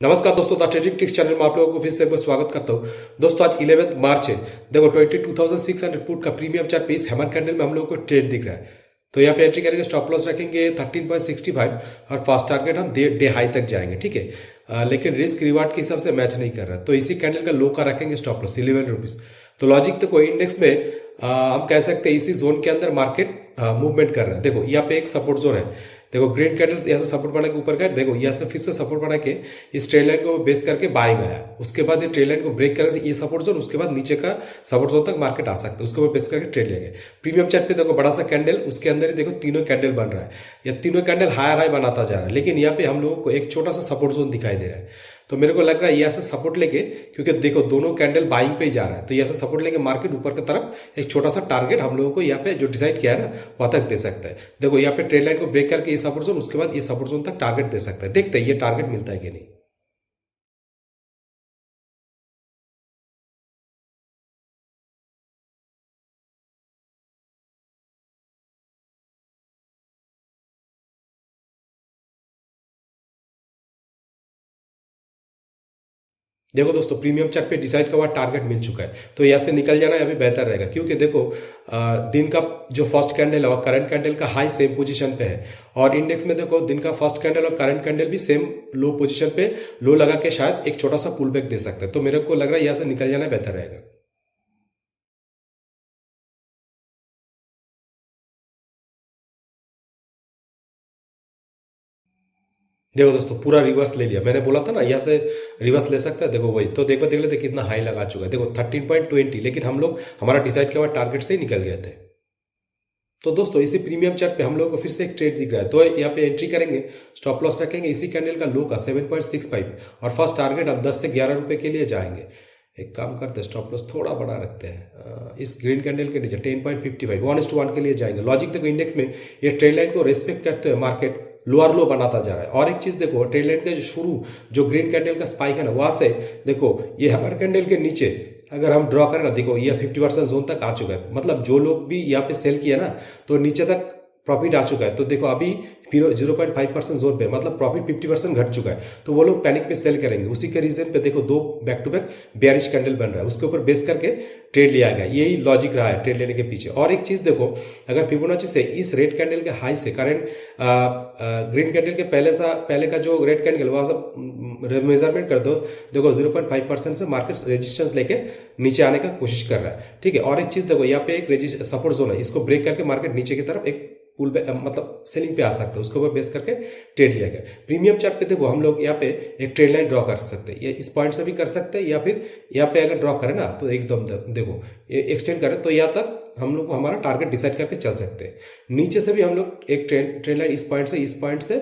नमस्कार दोस्तों, the trading tips channel में आप लोगों को फिर से एक बार स्वागत करता हूं। दोस्तों आज 11 मार्च है। देखो 22,600 पुट का प्रीमियम चार्ट पे इस हैमर कैंडल में हम लोगों को ट्रेड दिख रहा है। तो यहाँ पे एंट्री करेंगे, स्टॉप लॉस रखेंगे 13.65 और फास्ट टारगेट हम डे हाई तक जाएंगे। ठीक है, लेकिन रिस्क रिवार्ड के हिसाब से मैच नहीं कर रहा, तो इसी कैंडल का लो का रखेंगे स्टॉप लॉस 11 रुपीज। तो लॉजिक तो कोई इंडेक्स में हम कह सकते हैं इसी जोन के अंदर मार्केट मूवमेंट कर रहा है। देखो यहाँ पे एक सपोर्ट जोन है। देखो ग्रीन कैंडल्स यहाँ से सपोर्ट बना के ऊपर गए, देखो यहाँ से फिर से सपोर्ट बना के इस ट्रेड लाइन को बेस करके बाइंग आया। उसके बाद ये ट्रेड लाइन को ब्रेक करके ये सपोर्ट जोन, उसके बाद नीचे का सपोर्ट जोन तक मार्केट आ सकता है, उसके ऊपर बेस करके ट्रेड लेंगे। प्रीमियम चार्ट पे देखो बड़ा सा कैंडल, उसके अंदर ही देखो तीनों कैंडल बन रहा है। ये तीनों कैंडल हायर हाई बनाता जा रहा है, लेकिन यहाँ पे हम लोगों को एक छोटा सा सपोर्ट जोन दिखाई दे रहा है। तो मेरे को लग रहा है यहाँ से सपोर्ट लेके, क्योंकि देखो दोनों कैंडल बाइंग पे ही जा रहा है, तो यहाँ से सपोर्ट लेके मार्केट ऊपर की तरफ एक छोटा सा टारगेट हम लोगों को यहाँ पे जो डिसाइड किया है ना वहां तक दे सकता है। देखो यहाँ पे ट्रेड लाइन को ब्रेक करके ये सपोर्ट जोन, उसके बाद ये सपोर्ट जोन तक टारगेट दे सकता है। देखते हैं ये टारगेट मिलता है कि नहीं। देखो दोस्तों, प्रीमियम चार्ट पे डिसाइड का हुआ टारगेट मिल चुका है, तो यहाँ से निकल जाना अभी बेहतर रहेगा। क्योंकि देखो दिन का जो फर्स्ट कैंडल है और करंट कैंडल का हाई सेम पोजीशन पे है, और इंडेक्स में देखो दिन का फर्स्ट कैंडल और करंट कैंडल भी सेम लो पोजीशन पे लो लगा के शायद एक छोटा सा पुल बैक दे सकता है। तो मेरे को लग रहा है यहाँ से निकल जाना बेहतर रहेगा। देखो दोस्तों, पूरा रिवर्स ले लिया। मैंने बोला था ना यहाँ से रिवर्स ले सकता है। देखो वही तो, देख लेते कितना हाई लगा चुका है। देखो 13.20, लेकिन हम लोग हमारा डिसाइड किया हुआ टारगेट से ही निकल गए थे। तो दोस्तों इसी प्रीमियम चार्ट पे हम लोगों को फिर से एक ट्रेड दिख रहा है, तो यहाँ पे एंट्री करेंगे, स्टॉप लॉस रखेंगे इसी कैंडल का लो का 7.65 और फर्स्ट टारगेट हम 10 से 11 रुपए के लिए जाएंगे। एक काम करते हैं, स्टॉप लॉस थोड़ा बड़ा रखते हैं, इस ग्रीन कैंडल के नीचे 10.55 1:1 के लिए जाएंगे। लॉजिक देखो इंडेक्स में ये ट्रेड लाइन को रेस्पेक्ट करते हुए मार्केट लोअर लो बनाता जा रहा है। और एक चीज देखो, ट्रेड लाइन का जो शुरू जो ग्रीन कैंडल का स्पाइक है ना, वहां से देखो ये हमारे कैंडल के नीचे अगर हम ड्रॉ करें ना, देखो ये 50% जोन तक आ चुका है। मतलब जो लोग भी यहाँ पे सेल किया ना, तो नीचे तक प्रॉफिट आ चुका है। तो देखो अभी 0.5% जोन पे, मतलब प्रॉफिट 50% घट चुका है। तो वो लोग पैनिक में सेल करेंगे। उसी के रीजन पे देखो दो back to back bearish candle बन रहा है, उसके ऊपर बेस करके ट्रेड लिया गया। यही लॉजिक रहा है ट्रेड लेने के पीछे। और एक चीज देखो, अगर फिबोनाची से इस रेड कैंडल के हाई से करंट ग्रीन कैंडल के पहले का जो रेड कैंडल वहां सब मेजरमेंट कर दो, देखो 0.5% से मार्केट रेजिस्टेंस लेके नीचे आने का कोशिश कर रहा है। ठीक है, और एक चीज देखो, यहाँ पे एक सपोर्ट जोन है, इसको ब्रेक करके मार्केट नीचे की तरफ एक पुल पे मतलब सेलिंग पे आ सकते हैं, उसके ऊपर बेस करके ट्रेड लिया गया। प्रीमियम चार्ट पे देखो हम लोग यहाँ पे एक ट्रेड लाइन ड्रॉ कर सकते हैं, ये इस पॉइंट से भी कर सकते हैं, या फिर यहाँ पे अगर ड्रॉ करें ना तो एकदम देखो ये एक्सटेंड करें तो यहाँ तक हम लोग को हमारा टारगेट डिसाइड करके चल सकते हैं। नीचे से भी हम लोग एक ट्रेड लाइन इस पॉइंट से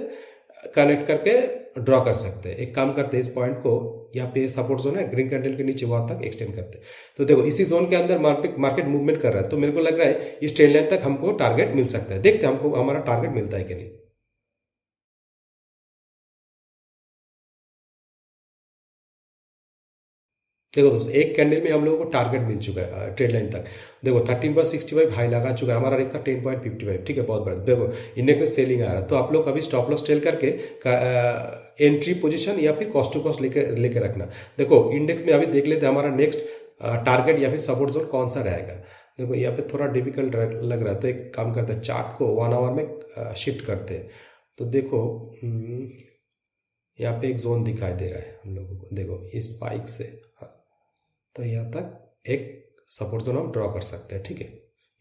कनेक्ट करके ड्रॉ कर सकते हैं। एक काम करते हैं, इस पॉइंट को यहाँ पे सपोर्ट जोन है ग्रीन कैंडल के नीचे, वहां तक एक्सटेंड करते हैं। तो देखो इसी जोन के अंदर मार्केट मूवमेंट कर रहा है, तो मेरे को लग रहा है इस ट्रेड लाइन तक हमको टारगेट मिल सकता है। देखते हैं हमको हमारा टारगेट मिलता है कि नहीं। देखो दोस्तों, एक कैंडल में हम लोगों को टारगेट मिल चुका है ट्रेड लाइन तक। देखो 13.65 हाई लगा चुका है, हमारा रिस्क था 10.55। ठीक है, बहुत बड़ा। देखो इंडेक्स में सेलिंग आ रहा है, तो आप लोग अभी स्टॉप लॉस टेल करके एंट्री पोजीशन या फिर कॉस्ट टू कॉस्ट लेके रखना। देखो इंडेक्स में अभी देख लेते हैं हमारा नेक्स्ट टारगेट या फिर सपोर्ट जोन कौन सा रहेगा। देखो यहाँ पे थोड़ा डिफिकल्ट लग रहा है, तो एक काम करते हैं, चार्ट को 1 आवर में शिफ्ट करते हैं। तो देखो यहाँ पे एक जोन दिखाई दे रहा है हम लोगों को, देखो इस स्पाइक से तो यहाँ तक एक सपोर्ट जोन हम ड्रॉ कर सकते हैं। ठीक है,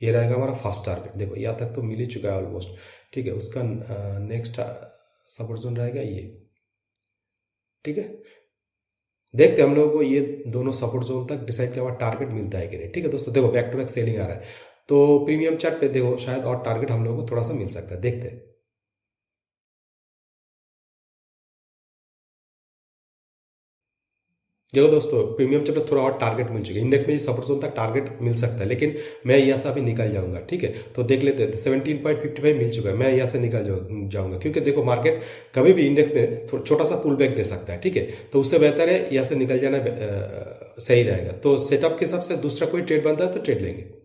ये रहेगा हमारा फर्स्ट टारगेट। देखो यहाँ तक तो मिल ही चुका है ऑलमोस्ट। ठीक है, उसका नेक्स्ट सपोर्ट जोन रहेगा ये। ठीक है, देखते हैं हम लोगों को ये दोनों सपोर्ट जोन तक डिसाइड किया हुआ टारगेट मिलता है कि नहीं। ठीक है दोस्तों, देखो बैक टू बैक सेलिंग आ रहा है, तो प्रीमियम चार्ट पे देखो शायद और टारगेट हम लोगों को थोड़ा सा मिल सकता है। देखते हैं। देखो दोस्तों, प्रीमियम चैप्टर थोड़ा और टारगेट मिल चुके हैं। इंडेक्स में ये सपोर्ट जोन तक टारगेट मिल सकता है, लेकिन मैं यहाँ से अभी निकल जाऊंगा। ठीक है, तो देख लेते हैं। 17.55 मिल चुका है, मैं यहाँ से निकल जाऊंगा, क्योंकि देखो मार्केट कभी भी इंडेक्स में छोटा सा पुल बैक दे सकता है। ठीक है, तो उससे बेहतर है यहाँ से निकल जाना सही रहेगा। तो सेटअप के हिसाब से दूसरा कोई ट्रेड बनता है तो ट्रेड लेंगे।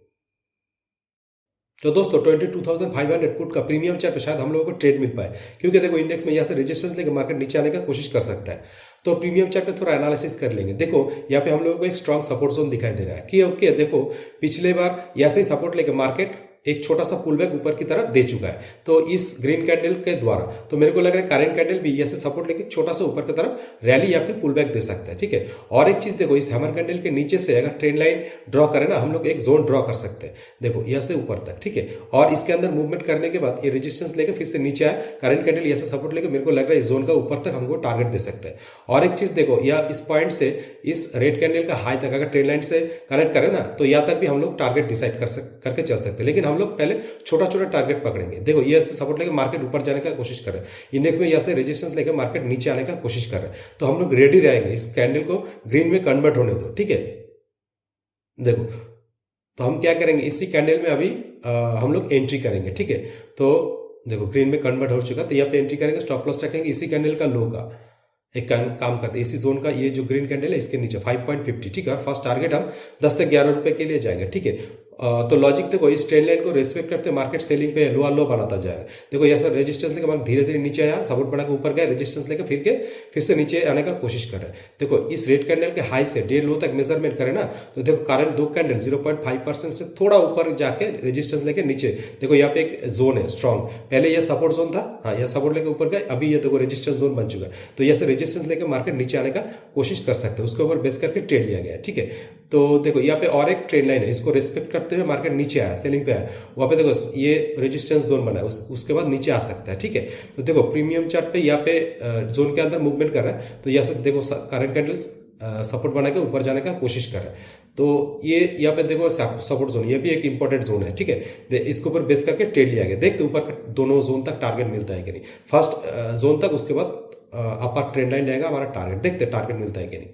तो दोस्तों 22,500 पुट का प्रीमियम चार्ट पे शायद हम लोगों को ट्रेड मिल पाए, क्योंकि देखो इंडेक्स में यहाँ से रेजिस्टेंस लेकर मार्केट नीचे आने का कोशिश कर सकता है। तो प्रीमियम चार्ट पे थोड़ा एनालिसिस कर लेंगे। देखो यहाँ पे हम लोगों को एक स्ट्रांग सपोर्ट जोन दिखाई दे रहा है कि ओके देखो पिछले बार ऐसे ही सपोर्ट लेके मार्केट एक छोटा सा पुल बैक ऊपर की तरफ दे चुका है। तो इस ग्रीन कैंडल के द्वारा तो मेरे को लग रहा है करंट कैंडल भी ऐसे सपोर्ट लेके छोटा सा ऊपर की तरफ रैली या फिर पुल बैक दे सकता है, ठीक है। और एक चीज देखो, इस हैमर कैंडल के नीचे से अगर ट्रेंड लाइन ड्रॉ करें ना, हम लोग एक जोन ड्रॉ कर सकते हैं, देखो यहाँ से ऊपर तक, ठीक है। और इसके अंदर मूवमेंट करने के बाद ये रेजिस्टेंस लेके फिर से नीचे आया, करंट कैंडल ऐसे सपोर्ट लेके मेरे को लग रहा है इस जोन का ऊपर तक हमको टारगेट दे सकते हैं। और एक चीज देखो, या इस पॉइंट से इस रेड कैंडल का हाई तक अगर ट्रेंड लाइन से कनेक्ट करें ना, तो यहाँ तक भी हम लोग टारगेट डिसाइड करके चल सकते हैं। लेकिन हम लोग पहले छोटा छोटा टारगेट पकड़ेंगे। देखो ये ऐसे सपोर्ट लेके मार्केट ऊपर जाने का कोशिश कर रहे हैं, इंडेक्स में ऐसे रेजिस्टेंस लेके मार्केट नीचे आने का कोशिश कर रहे हैं, तो हम लोग रेडी रहेंगे इस कैंडल को ग्रीन में कन्वर्ट होने दो, ठीक है। देखो तो हम क्या करेंगे, इसी कैंडल में अभी हम लोग एंट्री करेंगे, ठीक है। तो देखो ग्रीन में कन्वर्ट हो चुका, तो यहाँ पे एंट्री करेंगे, स्टॉप लॉस रखेंगे इसी कैंडल का लो का, एक काम करते हैं इसी जोन का, ये जो ग्रीन कैंडल है इसके नीचे 5.50, ठीक है। और फर्स्ट टारगेट हम 10 से 11 रुपए के लिए जाएंगे, ठीक है। तो लॉजिक देखो, इस ट्रेंड लाइन को रेस्पेक्ट करते मार्केट सेलिंग पे लो बनाता जाएगा। देखो ऐसा रेजिस्टेंस लेकर मार्केट धीरे धीरे नीचे आया, सपोर्ट बना के ऊपर गया, रेजिस्टेंस लेकर फिर से नीचे आने का कोशिश कर रहा है। देखो इस रेड कैंडल के हाई से डे लो तक मेजरमेंट करें ना, तो देखो करंट दो कैंडल 0.5% से थोड़ा ऊपर जाके रेजिस्टेंस लेके नीचे, देखो यहाँ पे एक जोन है स्ट्रॉन्ग, पहले ये सपोर्ट जोन था, हाँ यह सपोर्ट लेके ऊपर गया, अभी ये देखो रेजिस्टेंस जोन बन चुका है। तो यहाँ से रेजिस्टेंस लेके मार्केट नीचे आने का कोशिश कर सकते हैं, उसके ऊपर बेस करके ट्रेड लिया गया है, ठीक है। तो देखो यहाँ पे और एक ट्रेंड लाइन है, इसको रेस्पेक्ट करते हुए मार्केट नीचे आया, सेलिंग पे आया, वहां पे देखो ये रेजिस्टेंस जोन बना है, उसके बाद नीचे आ सकता है, ठीक है। तो देखो प्रीमियम चार्ट पे यहाँ पे जोन के अंदर मूवमेंट कर रहा है, तो यहाँ से देखो करंट कैंडल्स सपोर्ट बना के ऊपर जाने का कोशिश कर रहा है। तो ये यहाँ पे देखो सपोर्ट जोन, ये भी एक इंपॉर्टेंट जोन है, ठीक है। इसके ऊपर बेस करके ट्रेड लिया गया, देखते ऊपर दोनों जोन तक टारगेट मिलता है कि नहीं, फर्स्ट जोन तक, उसके बाद अपर ट्रेंड लाइन रहेगा हमारा टारगेट, देखते टारगेट मिलता है कि नहीं।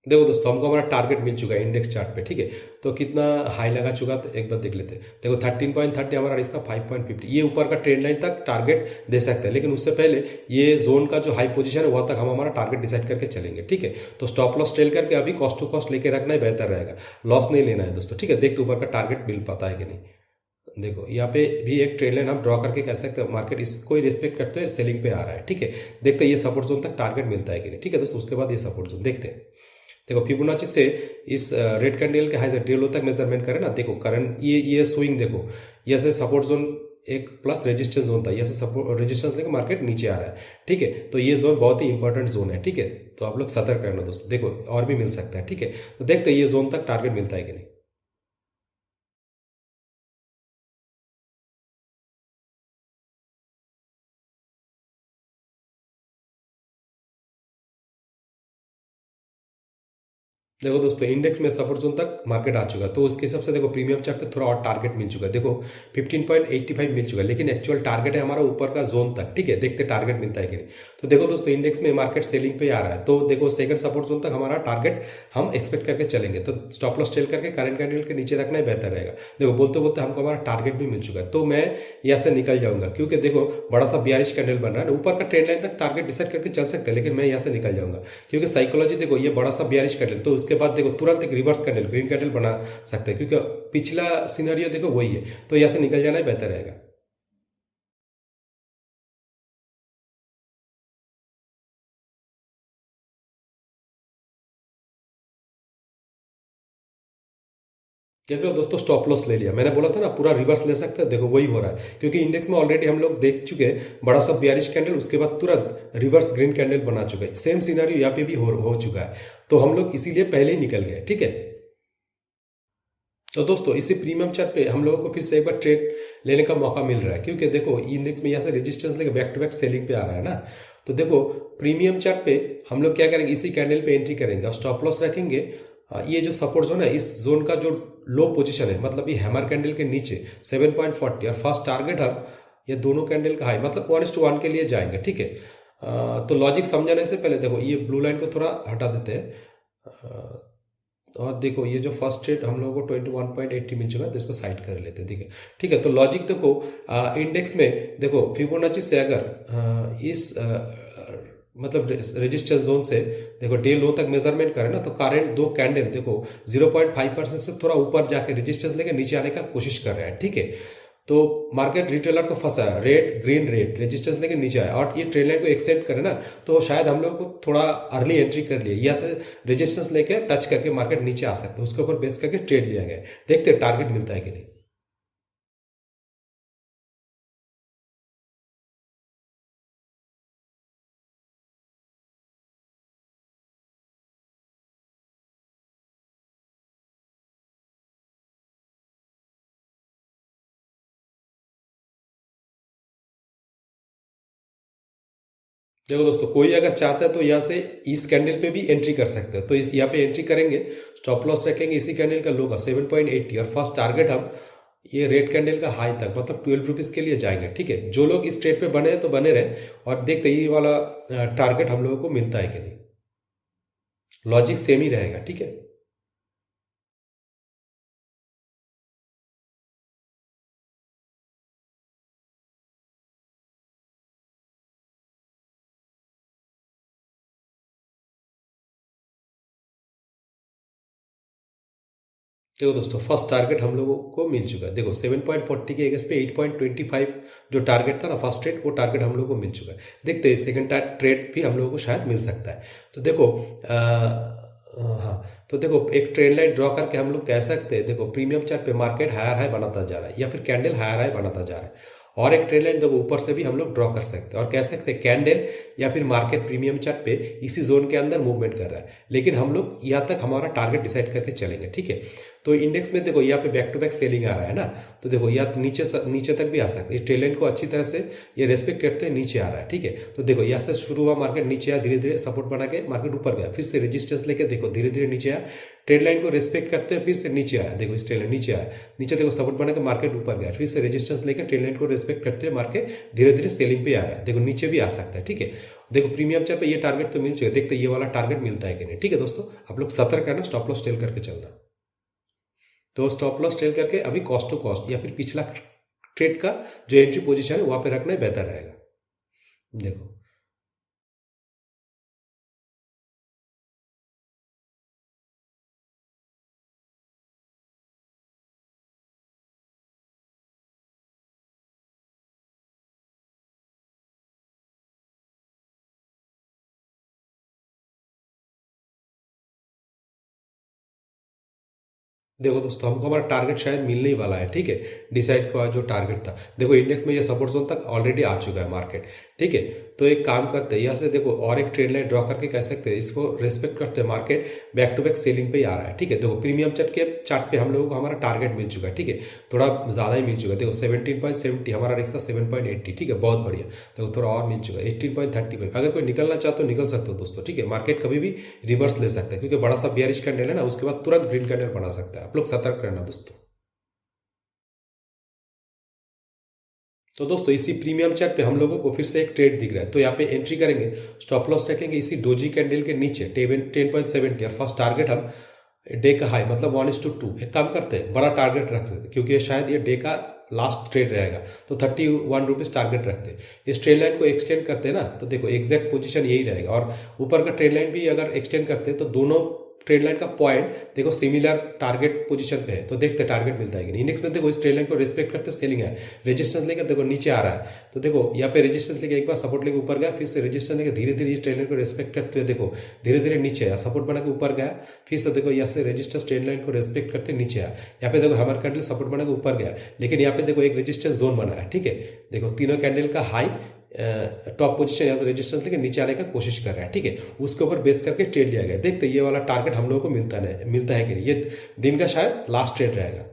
देखो दोस्तों, हमको हमारा टारगेट मिल चुका है इंडेक्स चार्ट पे, ठीक है। तो कितना हाई लगा चुका, तो एक बार देख लेते हैं। देखो 13.30 हमारा रिश्ता 5.50, ये ऊपर का ट्रेंड लाइन तक टारगेट दे सकते हैं, लेकिन उससे पहले ये जोन का जो हाई पोजीशन है वहां तक हम हमारा टारगेट डिसाइड करके चलेंगे, ठीक है। तो स्टॉप लॉस टेल करके अभी कॉस्ट टू कॉस्ट लेके रखना ही बेहतर रहेगा, लॉस नहीं लेना है दोस्तों, ठीक है। देखते ऊपर का टारगेट मिल पाता है कि नहीं। देखो यहाँ पे भी एक ट्रेंड लाइन हम ड्रॉ करके कह सकते हैं, मार्केट इसको ही रिस्पेक्ट करते हुए सेलिंग पे आ रहा है, ठीक है। देखते ये सपोर्ट जोन तक टारगेट मिलता है कि नहीं, ठीक है दोस्तों। उसके बाद ये सपोर्ट जोन देखते हैं। देखो फिबोनाची से इस रेड कैंडल के हाई से डे लो तक मेजरमेंट करें ना, देखो करंट ये स्विंग देखो, ये से सपोर्ट जोन एक प्लस रेजिस्टेंस जोन था, ये से सपोर्ट रेजिस्टेंस लेकर मार्केट नीचे आ रहा है, ठीक है। तो ये जोन बहुत ही इंपॉर्टेंट जोन है, ठीक है। तो आप लोग सतर्क रहना दोस्तों, देखो और भी मिल सकता है, ठीक है। तो देखते ये जोन तक टारगेट मिलता है कि नहीं। देखो दोस्तों, इंडेक्स में सपोर्ट जोन तक मार्केट आ चुका, तो उसके हिसाब से देखो प्रीमियम चार्ट पे थोड़ा और टारगेट मिल चुका है। देखो 15.85 मिल चुका है, लेकिन एक्चुअल टारगेट है हमारा ऊपर का जोन तक, ठीक है। देखते टारगेट मिलता है कि नहीं। तो देखो दोस्तों, इंडेक्स में मार्केट सेलिंग पे आ रहा है, तो देखो सेकंड सपोर्ट जोन तक हमारा टारगेट हम एक्सपेक्ट करके चलेंगे, तो स्टॉप लॉस टेल करके करंट कैंडल के नीचे रखना ही बेहतर रहेगा। देखो बोलते बोलते हमको हमारा टारगेट भी मिल चुका है, तो मैं यहाँ से निकल जाऊंगा, क्योंकि देखो बड़ा सा बियरिश कैंडल बन रहा है, ऊपर का ट्रेंड लाइन तक टारगेट डिसाइड करके चल सकते हैं, लेकिन मैं यहाँ से निकल जाऊंगा, क्योंकि साइकोलॉजी देखो ये बड़ा सा बियरिश कैंडल, तो उसके बाद देखो तुरंत रिवर्स कैंडल ग्रीन कैंडल बना सकते हैं, क्योंकि पिछला सिनेरियो देखो वही है, तो यहां से निकल जाना ही बेहतर रहेगा। देख लो दोस्तों, स्टॉप लॉस ले लिया, मैंने बोला था ना पूरा रिवर्स ले सकते हैं, देखो वही हो रहा है, क्योंकि इंडेक्स में ऑलरेडी हम लोग देख चुके हैं बड़ा सा बियरिश कैंडल, उसके बाद तुरंत रिवर्स ग्रीन कैंडल बना चुका है, सेम सिनेरियो यहाँ पे भी हो चुका है, तो हम लोग इसीलिए पहले ही निकल गए, ठीक है। तो दोस्तों, इसी प्रीमियम चार्ट पे हम लोगों को फिर से एक बार ट्रेड लेने का मौका मिल रहा है, क्योंकि देखो इंडेक्स में यहाँ से रेजिस्टेंस लेके बैक टू बैक सेलिंग पे आ रहा है ना। तो देखो प्रीमियम चार्ट पे हम लोग क्या करेंगे, इसी कैंडल पे एंट्री करेंगे और स्टॉप लॉस रखेंगे। ये जो सपोर्ट जोन है, इस जोन का जो लो पोजीशन है, मतलब ये हैमर कैंडल के नीचे 7.40, और फर्स्ट टारगेट हम ये दोनों कैंडल का हाई, मतलब 1:1 के लिए जाएंगे, ठीक है। तो लॉजिक समझने से पहले देखो ये ब्लू लाइन को थोड़ा हटा देते हैं। और देखो ये जो फर्स्ट ट्रेड हम लोगों को 21.80 मिल चुका है, तो इसको साइड कर लेते हैं। ठीक है, ठीक है। तो लॉजिक देखो इंडेक्स में देखो फिबोनाची से अगर इस मतलब रेजिस्टेंस जोन से देखो डे लो तक मेजरमेंट करें ना, तो करंट दो कैंडल देखो 0.5% से थोड़ा ऊपर जाके रेजिस्टेंस लेके नीचे आने का कोशिश कर रहे हैं। ठीक है, तो मार्केट रिटेलर को फंसा है, रेड ग्रीन रेड रेजिस्टेंस लेके नीचे आया और ये ट्रेंड लाइन को एक्सटेंड करे ना, तो शायद हम लोग को थोड़ा अर्ली एंट्री कर लिया, या से रेजिस्टेंस लेके टच करके मार्केट नीचे आ सकते हैं, उसके ऊपर बेस करके ट्रेड लिया गया। देखते हैं टारगेट मिलता है कि नहीं। देखो दोस्तों, कोई अगर चाहता है तो यहाँ से इस कैंडल पे भी एंट्री कर सकते हैं, तो इस यहाँ पे एंट्री करेंगे, स्टॉप लॉस रखेंगे इसी कैंडल का लो का 7.80, और फर्स्ट टारगेट हम ये रेड कैंडल का हाई तक मतलब 12 रुपीज के लिए जाएंगे। ठीक है, जो लोग इस ट्रेड पे बने हैं तो बने रहे, और देखते ये वाला टारगेट हम लोगों को मिलता है कि नहीं। लॉजिक सेम ही रहेगा। ठीक है, देखो दोस्तों, फर्स्ट टारगेट हम लोगों को मिल चुका है। देखो 7.40 के अगेंस्ट पे 8.25 जो टारगेट था ना फर्स्ट ट्रेड, वो टारगेट हम लोगों को मिल चुका है। देखते हैं सेकंड ट्रेड भी हम लोगों को शायद मिल सकता है। तो देखो हाँ, तो देखो एक ट्रेंड लाइन ड्रॉ करके हम लोग कह सकते हैं, देखो प्रीमियम चार्ट पे मार्केट हायर हाई बनाता जा रहा है, या फिर कैंडल हायर हाई बनाता जा रहा है, और एक ट्रेंड लाइन देखो ऊपर से भी हम लोग ड्रॉ कर सकते हैं और कह सकते हैं कैंडल या फिर मार्केट प्रीमियम चार्ट पे इसी जोन के अंदर मूवमेंट कर रहा है। लेकिन हम लोग यहाँ तक हमारा टारगेट डिसाइड करके चलेंगे। ठीक है, तो इंडेक्स में देखो यहाँ पे बैक टू बैक सेलिंग आ रहा है ना, तो देखो या तो नीचे तक भी आ सकता है। इस ट्रेंड लाइन को अच्छी तरह से ये रेस्पेक्ट करते हुए नीचे आ रहा है। ठीक है, तो देखो यहाँ से शुरू हुआ मार्केट नीचे आया, धीरे धीरे सपोर्ट बना के मार्केट ऊपर गया, फिर से रेजिस्टेंस लेके देखो धीरे धीरे नीचे आया, ट्रेड लाइन को रेस्पेक्ट करते हुए फिर से नीचे आया। देखो इस ट्रेड लाइन नीचे आया, नीचे देखो सपोर्ट बना के मार्केट ऊपर गया, फिर से रेजिस्टेंस लेकर ट्रेड लाइन को रेस्पेक्ट करते हुए मार्केट धीरे धीरे सेलिंग पे आ रहा है। देखो नीचे भी आ सकता है। ठीक है, देखो प्रीमियम चार्ट पे ये टारगेट तो मिल चुका है, देखते ये वाला टारगेट मिलता है कि नहीं। ठीक है दोस्तों, आप लोग सतर्क रहना, स्टॉप लॉस टेल करके चलना। तो स्टॉप लॉस टेल करके अभी कॉस्ट टू कॉस्ट या फिर पिछला ट्रेड का जो एंट्री पोजीशन है वहां पे रखना बेहतर रहेगा। देखो देखो दोस्तों, हमको हमारा टारगेट शायद मिलने ही वाला है। ठीक है, डिसाइड का जो टारगेट था, देखो इंडेक्स में ये सपोर्ट जोन तक ऑलरेडी आ चुका है मार्केट। ठीक है, तो एक काम करते हैं, यहाँ से देखो और एक ट्रेड लाइन ड्रॉ करके कह सकते हैं, इसको रेस्पेक्ट करते हैं, market back to back selling पे ही आ रहा है। ठीक है, देखो प्रीमियम चार्ट पे हम लोगों को हमारा टारगेट मिल चुका है। ठीक है, थोड़ा ज्यादा ही मिल चुका है। देखो 17.70 हमारा रिक्स था 7.80। ठीक है, बहुत बढ़िया। देखो थोड़ा और मिल चुका है 18.35। अगर कोई निकलना चाहते हो निकल सकते हो दोस्तों। ठीक है, मार्केट कभी भी रिवर्स ले सकता है, क्योंकि बड़ा सा बियरिश कैंडल है ना, उसके बाद तुरंत ग्रीन कैंडल बना सकता है। आप लोग सतर्क रहना दोस्तों। तो दोस्तों, इसी प्रीमियम चार्ट पे हम लोगों को फिर से एक ट्रेड दिख रहा है, तो यहाँ पे एंट्री करेंगे, स्टॉप लॉस रखेंगे इसी डोजी कैंडल के नीचे 10.70, और फर्स्ट टारगेट हम डे का हाई मतलब 1:2। एक काम करते हैं, बड़ा टारगेट रख देते हैं, क्योंकि ये शायद ये डे का लास्ट ट्रेड रहेगा, तो 31 रुपीज टारगेट रखते हैं। इस ट्रेड लाइन को एक्सटेंड करते हैं ना, तो देखो एग्जैक्ट पोजीशन यही रहेगा, और ऊपर का ट्रेड लाइन भी अगर एक्सटेंड करते हैं तो दोनों ट्रेड लाइन का पॉइंट देखो सिमिलर टारगेट पोजीशन पे है, तो देखते टारगेट मिलता है कि नहीं। इंडेक्स में देखो इस ट्रेड लाइन को रिस्पेक्ट करते सेलिंग है, रेजिस्टेंस लेकर देखो नीचे आ रहा है, तो देखो यहाँ पे रेजिस्टेंस लेके एक बार सपोर्ट लेके ऊपर गया, फिर से रेजिस्टेंस लेके धीरे धीरे इस ट्रेड लाइन को रिस्पेक्ट करते हुए देखो धीरे धीरे नीचे आया, सपोर्ट बना के ऊपर गया, फिर से देखो यहाँ से रेजिस्टेंस ट्रेड लाइन को रेस्पेक्ट करते नीचे आया, यहाँ पे देखो हमारा कैंडल सपोर्ट बना के ऊपर गया, लेकिन यहाँ पे देखो एक रेजिस्टेंस जोन बना है। ठीक है, देखो तीनों कैंडल का हाई टॉप पोजीशन यहाँ से रेजिस्टेंस लेके नीचे आने का कोशिश कर रहा है। ठीक है, उसके ऊपर बेस करके ट्रेड लिया गया। देखते ये वाला टारगेट हम लोगों को मिलता है कि नहीं। ये दिन का शायद लास्ट ट्रेड रहेगा।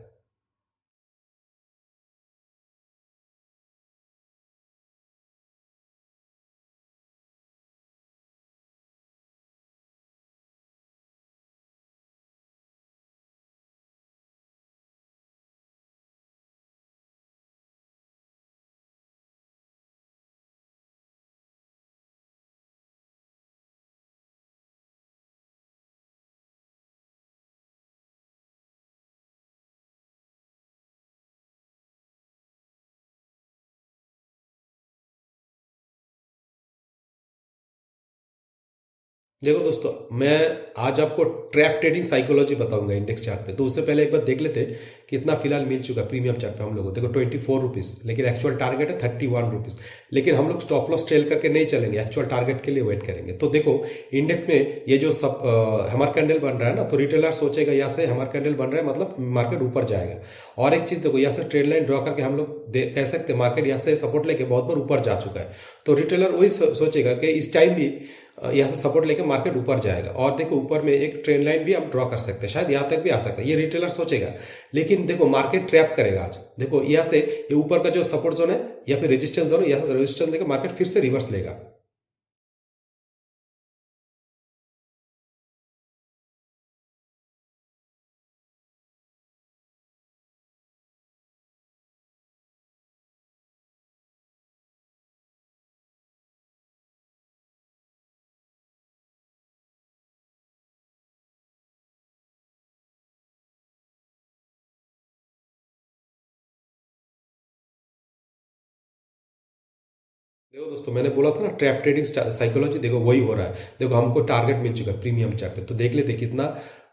देखो दोस्तों, मैं आज आपको ट्रैप ट्रेडिंग साइकोलॉजी बताऊंगा इंडेक्स चार्ट पे। तो उससे पहले एक बार देख लेते हैं कितना फिलहाल मिल चुका प्रीमियम चार्ट पे हम लोगों को। देखो 24 रुपीज़, लेकिन एक्चुअल टारगेट है 31 रुपीज़। लेकिन हम लोग स्टॉप लॉस ट्रेल करके नहीं चलेंगे, एक्चुअल टारगेट के लिए वेट करेंगे। तो देखो इंडेक्स में ये जो सब हमार कैंडल बन रहा है ना, तो रिटेलर सोचेगा यहाँ से हमार कैंडल बन रहा है मतलब मार्केट ऊपर जाएगा। और एक चीज़ देखो, यहाँ से ट्रेड लाइन ड्रॉ करके हम लोग कह सकते हैं मार्केट यहाँ से सपोर्ट लेके बहुत बार ऊपर जा चुका है। तो रिटेलर वही सोचेगा कि इस टाइम भी यहाँ से सपोर्ट लेके मार्केट ऊपर जाएगा। और देखो ऊपर में एक ट्रेंड लाइन भी हम ड्रॉ कर सकते हैं, शायद यहाँ तक भी आ सकता है, ये रिटेलर सोचेगा। लेकिन देखो मार्केट ट्रैप करेगा आज। देखो यहाँ से ये ऊपर का जो सपोर्ट जोन है या फिर रेजिस्टेंस जोन है, यहाँ से रेजिस्टेंस लेकर मार्केट फिर से रिवर्स लेगा। देखो दोस्तों, मैंने बोला था ना ट्रैप ट्रेडिंग साइकोलॉजी, देखो वही हो रहा है। देखो हमको टारगेट मिल चुका है प्रीमियम चार्ट पे, तो देख लेते कितना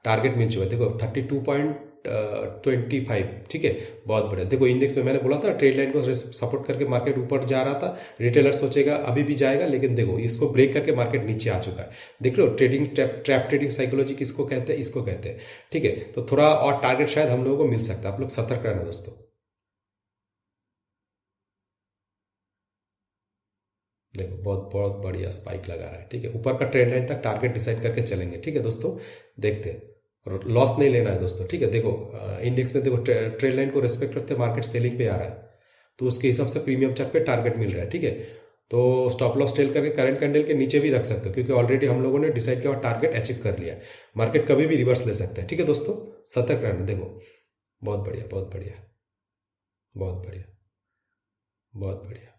टारगेट मिल चुका है। देखो 32.25, ठीक है, बहुत बढ़िया। देखो इंडेक्स में मैंने बोला था ट्रेड लाइन को सपोर्ट करके मार्केट ऊपर जा रहा था। रिटेलर सोचेगा अभी भी जाएगा, लेकिन देखो इसको ब्रेक करके मार्केट नीचे आ चुका है। देख लो ट्रेडिंग ट्रैप ट्रेडिंग साइकोलॉजी किसको कहते हैं, इसको कहते हैं। ठीक है, तो थोड़ा और टारगेट शायद हम लोगों को मिल सकता है, आप लोग सतर्क रहना दोस्तों। देखो बहुत बहुत बढ़िया स्पाइक लगा रहा है। ठीक है, ऊपर का ट्रेंड लाइन तक टारगेट डिसाइड करके चलेंगे। ठीक है दोस्तों, देखते हैं, और लॉस नहीं लेना है दोस्तों। ठीक है, देखो इंडेक्स में देखो ट्रेंड लाइन को रेस्पेक्ट करते मार्केट सेलिंग पे आ रहा है, तो उसके हिसाब से प्रीमियम चार्ट पे टारगेट मिल रहा है। ठीक है, तो स्टॉप लॉस ट्रेल करके करंट कैंडल के नीचे भी रख सकते हो, क्योंकि ऑलरेडी हम लोगों ने डिसाइड किया और टारगेट अचीव कर लिया है। मार्केट कभी भी रिवर्स ले सकता है। ठीक है दोस्तों, सतर्क रहना। देखो बहुत बढ़िया, बहुत बढ़िया, बहुत बढ़िया, बहुत बढ़िया।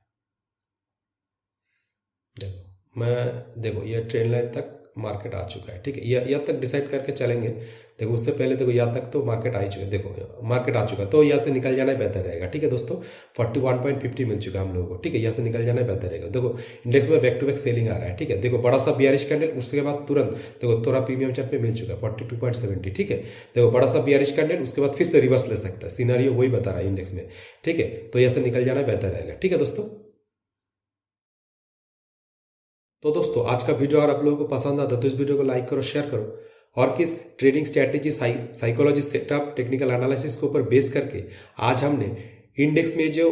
देखो मैं, देखो ये ट्रेंड लाइन तक मार्केट आ चुका है। ठीक है, यहाँ तक डिसाइड करके चलेंगे। देखो उससे पहले देखो यहाँ तक तो मार्केट आ ही चुका है। देखो मार्केट आ चुका है, तो यहाँ से निकल जाना बेहतर रहेगा। ठीक है दोस्तों, 41.50 मिल चुका है हम लोगों को। ठीक है, यहाँ से निकल जाना बेहतर रहेगा। देखो इंडेक्स में बैक टू बैक सेलिंग आ रहा है। ठीक है, देखो बड़ा सा बियरिश कैंडल, उसके बाद तुरंत देखो थोड़ा प्रीमियम चार्ट पे मिल चुका है 42.70। ठीक है, देखो बड़ा सा बियरिश कैंडल, उसके बाद फिर से रिवर्स ले सकता है, सीनारियो वही बता रहा है इंडेक्स में। ठीक है, तो यहाँ से निकल जाना बेहतर रहेगा। ठीक है दोस्तों, तो दोस्तों आज का वीडियो अगर आप लोगों को पसंद आता तो इस वीडियो को लाइक करो, शेयर करो। और किस trading strategy psychology setup technical analysis के ऊपर बेस करके आज हमने इंडेक्स में जो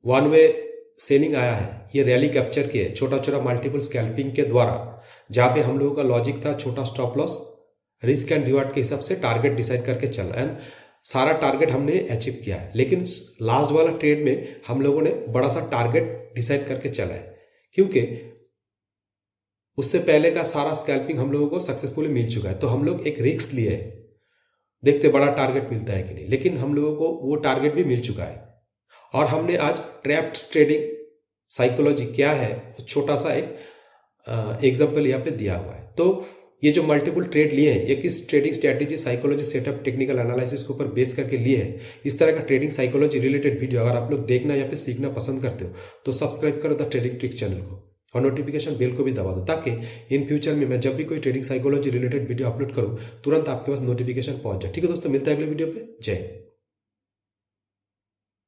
वन वे सेलिंग आया है, ये रैली कैप्चर किए छोटा छोटा मल्टीपल स्कैल्पिंग के द्वारा, जहां पे हम लोगों का लॉजिक था छोटा stop loss, risk and reward के हिसाब से टारगेट डिसाइड करके चलना, एंड सारा टारगेट हमने अचीव किया है। लेकिन लास्ट वाला ट्रेड में हम लोगों ने बड़ा सा टारगेट डिसाइड करके चला है, क्योंकि उससे पहले का सारा स्कैल्पिंग हम लोगों को सक्सेसफुली मिल चुका है। तो हम लोग एक रिस्क लिए हैं, देखते बड़ा टारगेट मिलता है कि नहीं, लेकिन हम लोगों को वो टारगेट भी मिल चुका है। और हमने आज ट्रैप्ड ट्रेडिंग साइकोलॉजी क्या है छोटा सा एक एग्जाम्पल यहाँ पे दिया हुआ है। तो ये जो मल्टीपल ट्रेड लिए हैं, ये किस trading strategy psychology setup technical analysis के ऊपर बेस करके लिए हैं। इस तरह का ट्रेडिंग साइकोलॉजी रिलेटेड वीडियो अगर आप लोग देखना या फिर सीखना पसंद करते हो तो सब्सक्राइब करो द ट्रेडिंग ट्रिक चैनल को, और नोटिफिकेशन बेल को भी दबा दो, ताकि इन फ्यूचर में मैं जब भी कोई trading psychology related video upload करूं तुरंत आपके पास नोटिफिकेशन पहुंच जाए। ठीक है दोस्तों, मिलता है अगले वीडियो पे। जय हिंद।